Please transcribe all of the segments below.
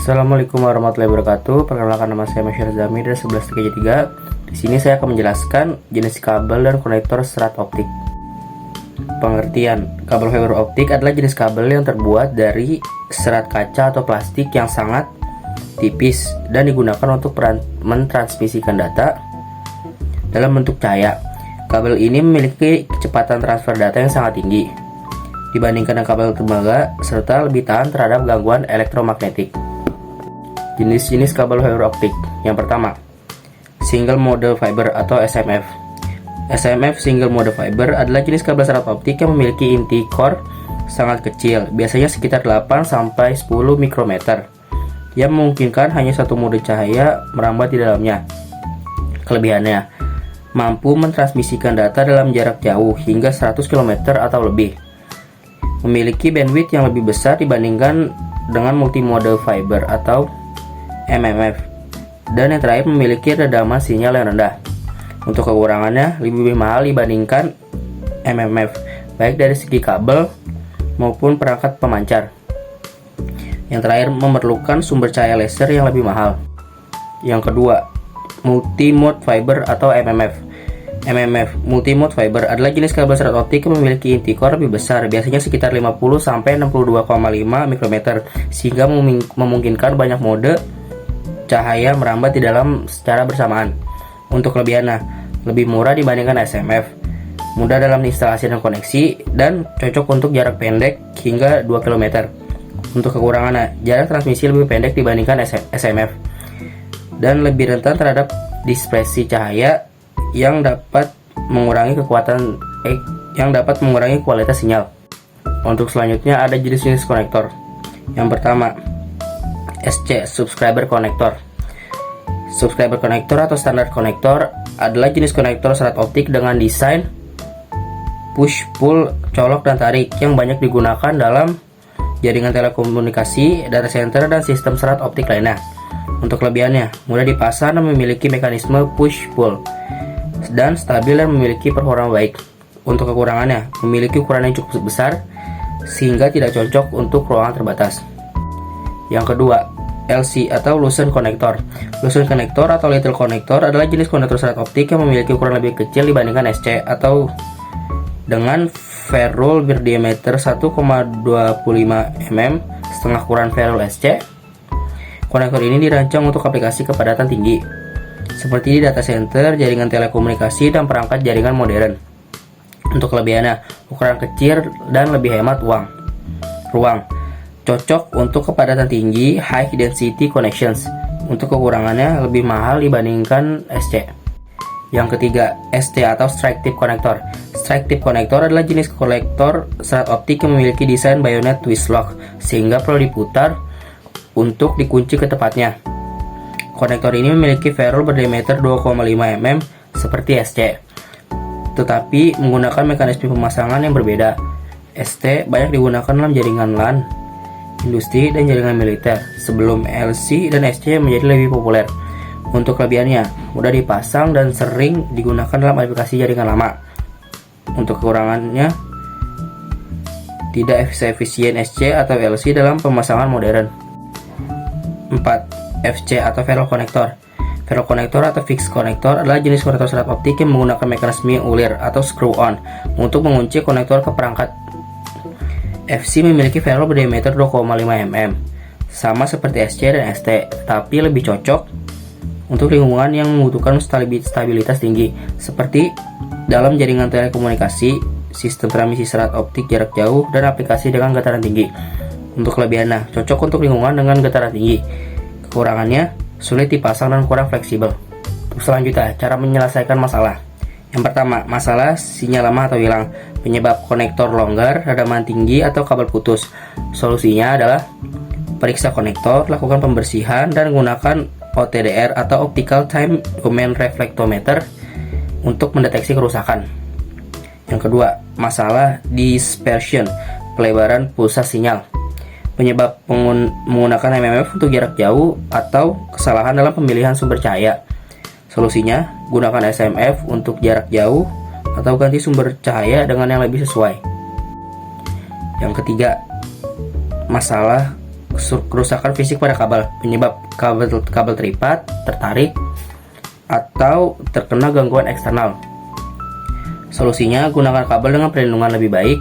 Assalamualaikum warahmatullahi wabarakatuh. Perkenalkan, nama saya Masyar Zami dari 11 3. Di sini saya akan menjelaskan jenis kabel dan konektor serat optik. Pengertian: kabel fiber optik adalah jenis kabel yang terbuat dari serat kaca atau plastik yang sangat tipis dan digunakan untuk mentransmisikan data dalam bentuk cahaya. Kabel ini memiliki kecepatan transfer data yang sangat tinggi dibandingkan dengan kabel tembaga serta lebih tahan terhadap gangguan elektromagnetik. Jenis-jenis kabel fiber optik. Yang pertama, single mode fiber atau SMF. SMF single mode fiber adalah jenis kabel serat optik yang memiliki inti core sangat kecil, biasanya sekitar 8-10 mikrometer, yang memungkinkan hanya satu mode cahaya merambat di dalamnya. Kelebihannya, mampu mentransmisikan data dalam jarak jauh hingga 100 km atau lebih. Memiliki bandwidth yang lebih besar dibandingkan dengan multimode fiber atau MMF. Dan yang terakhir, memiliki redaman sinyal yang rendah. Untuk kekurangannya, lebih mahal dibandingkan MMF, baik dari segi kabel maupun perangkat pemancar. Yang terakhir, memerlukan sumber cahaya laser yang lebih mahal. Yang kedua, multimode fiber atau MMF. MMF, multimode fiber, adalah jenis kabel serat optik yang memiliki inti core lebih besar, biasanya sekitar 50-62,5 mikrometer, sehingga memungkinkan banyak mode cahaya merambat di dalam secara bersamaan. Untuk kelebihannya, lebih murah dibandingkan SMF, mudah dalam instalasi dan koneksi, dan cocok untuk jarak pendek hingga 2 km. Untuk kekurangannya, jarak transmisi lebih pendek dibandingkan SMF, dan lebih rentan terhadap dispersi cahaya yang dapat mengurangi kualitas sinyal. Untuk selanjutnya ada jenis-jenis konektor. Yang pertama, SC, subscriber connector. Subscriber connector atau standar konektor adalah jenis konektor serat optik dengan desain push, pull, colok, dan tarik yang banyak digunakan dalam jaringan telekomunikasi, data center, dan sistem serat optik lainnya. Untuk kelebihannya, mudah dipasang dan memiliki mekanisme push, pull, dan stabil dan memiliki performa baik. Untuk kekurangannya, memiliki ukuran yang cukup besar sehingga tidak cocok untuk ruangan terbatas. Yang kedua, LC atau Lucent Connector. Lucent Connector atau Little Connector adalah jenis konektor serat optik yang memiliki ukuran lebih kecil dibandingkan SC atau dengan ferrule berdiameter 1,25 mm, setengah ukuran ferrule SC. Konektor ini dirancang untuk aplikasi kepadatan tinggi, seperti di data center, jaringan telekomunikasi, dan perangkat jaringan modern. Untuk kelebihannya, ukuran kecil dan lebih hemat ruang. Cocok untuk kepadatan tinggi, high density connections. Untuk kekurangannya, lebih mahal dibandingkan SC. Yang ketiga, ST atau strike tip connector. Strike tip connector adalah jenis konektor serat optik yang memiliki desain bayonet twist lock, sehingga perlu diputar untuk dikunci ke tempatnya. Konektor ini memiliki ferrule berdiameter 2,5 mm seperti SC, tetapi menggunakan mekanisme pemasangan yang berbeda. ST banyak digunakan dalam jaringan LAN, industri, dan jaringan militer, sebelum LC dan SC menjadi lebih populer. Untuk kelebihannya, mudah dipasang dan sering digunakan dalam aplikasi jaringan lama. Untuk kekurangannya, tidak efisien SC atau LC dalam pemasangan modern. 4. FC atau ferrule connector. Ferrule connector atau fixed connector adalah jenis konektor serat optik yang menggunakan mekanisme ulir atau screw on untuk mengunci konektor ke perangkat. FC memiliki ferrule berdiameter 2,5 mm, sama seperti SC dan ST, tetapi lebih cocok untuk lingkungan yang membutuhkan stabilitas tinggi, seperti dalam jaringan telekomunikasi, sistem transmisi serat optik jarak jauh, dan aplikasi dengan getaran tinggi. Untuk kelebihannya, cocok untuk lingkungan dengan getaran tinggi. Kekurangannya, sulit dipasang dan kurang fleksibel. Untuk selanjutnya, cara menyelesaikan masalah. Yang pertama, masalah sinyal lemah atau hilang. Penyebab konektor longgar, redaman tinggi, atau kabel putus. Solusinya adalah periksa konektor, lakukan pembersihan, dan gunakan OTDR atau Optical Time Domain Reflectometer untuk mendeteksi kerusakan. Yang kedua, masalah dispersion, pelebaran pulsa sinyal. Penyebab menggunakan MMF untuk jarak jauh atau kesalahan dalam pemilihan sumber cahaya. Solusinya, gunakan SMF untuk jarak jauh atau ganti sumber cahaya dengan yang lebih sesuai. Yang ketiga, masalah kerusakan fisik pada kabel, penyebab kabel terikat, tertarik, atau terkena gangguan eksternal. Solusinya, gunakan kabel dengan perlindungan lebih baik,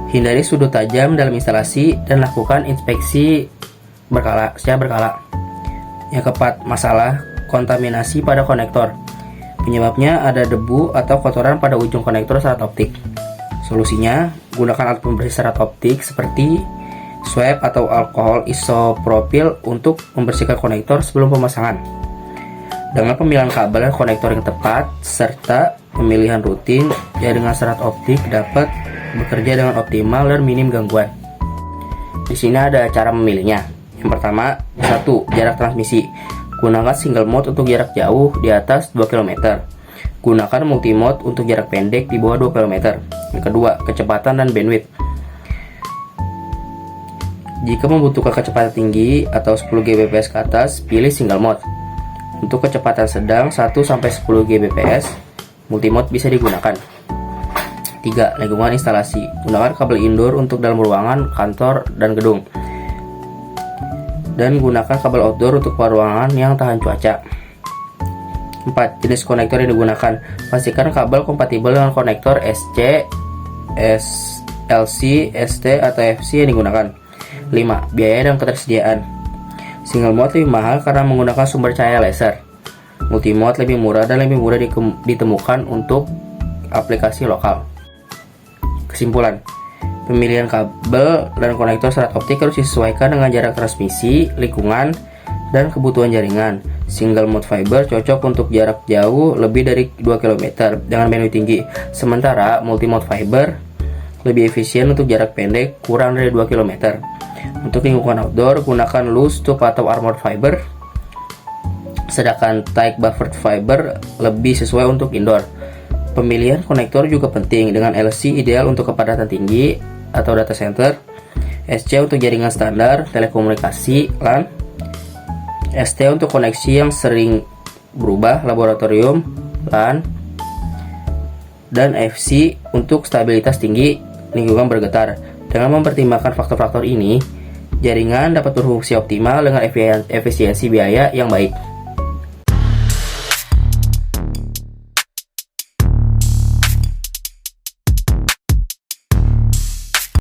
hindari sudut tajam dalam instalasi, dan lakukan inspeksi secara berkala. Yang keempat, masalah kontaminasi pada konektor. Penyebabnya ada debu atau kotoran pada ujung konektor serat optik. Solusinya, gunakan alat pembersih serat optik seperti swab atau alkohol isopropil untuk membersihkan konektor sebelum pemasangan. Dengan pemilihan kabel dan konektor yang tepat serta pemilihan rutin, jaringan serat optik dapat bekerja dengan optimal dan minim gangguan. Di sini ada cara memilihnya. Yang pertama, 1. Jarak transmisi. Gunakan single mode untuk jarak jauh di atas 2 km. Gunakan multimode untuk jarak pendek di bawah 2 km. Yang kedua, kecepatan dan bandwidth. Jika membutuhkan kecepatan tinggi atau 10 Gbps ke atas, pilih single mode. Untuk kecepatan sedang 1-10 Gbps, multimode bisa digunakan. 3. Lingkungan instalasi. Gunakan kabel indoor untuk dalam ruangan, kantor, dan gedung. Dan gunakan kabel outdoor untuk ruangan yang tahan cuaca. 4. Jenis konektor yang digunakan. Pastikan kabel kompatibel dengan konektor SC, SLC, ST, atau FC yang digunakan. 5. Biaya dan ketersediaan. Single mode lebih mahal karena menggunakan sumber cahaya laser. Multimode lebih murah dan lebih mudah ditemukan untuk aplikasi lokal. Kesimpulan, pemilihan kabel dan konektor serat optik harus disesuaikan dengan jarak transmisi, lingkungan, dan kebutuhan jaringan. Single mode fiber cocok untuk jarak jauh lebih dari 2 km dengan bandwidth tinggi, sementara multimode fiber lebih efisien untuk jarak pendek kurang dari 2 km. Untuk lingkungan outdoor, gunakan loose tube atau armored fiber, sedangkan tight buffered fiber lebih sesuai untuk indoor. Pemilihan konektor juga penting, dengan LC ideal untuk kepadatan tinggi atau data center, SC untuk jaringan standar telekomunikasi LAN, ST untuk koneksi yang sering berubah laboratorium LAN, dan FC untuk stabilitas tinggi lingkungan bergetar. Dengan mempertimbangkan faktor-faktor ini, jaringan dapat berfungsi optimal dengan efisiensi biaya yang baik.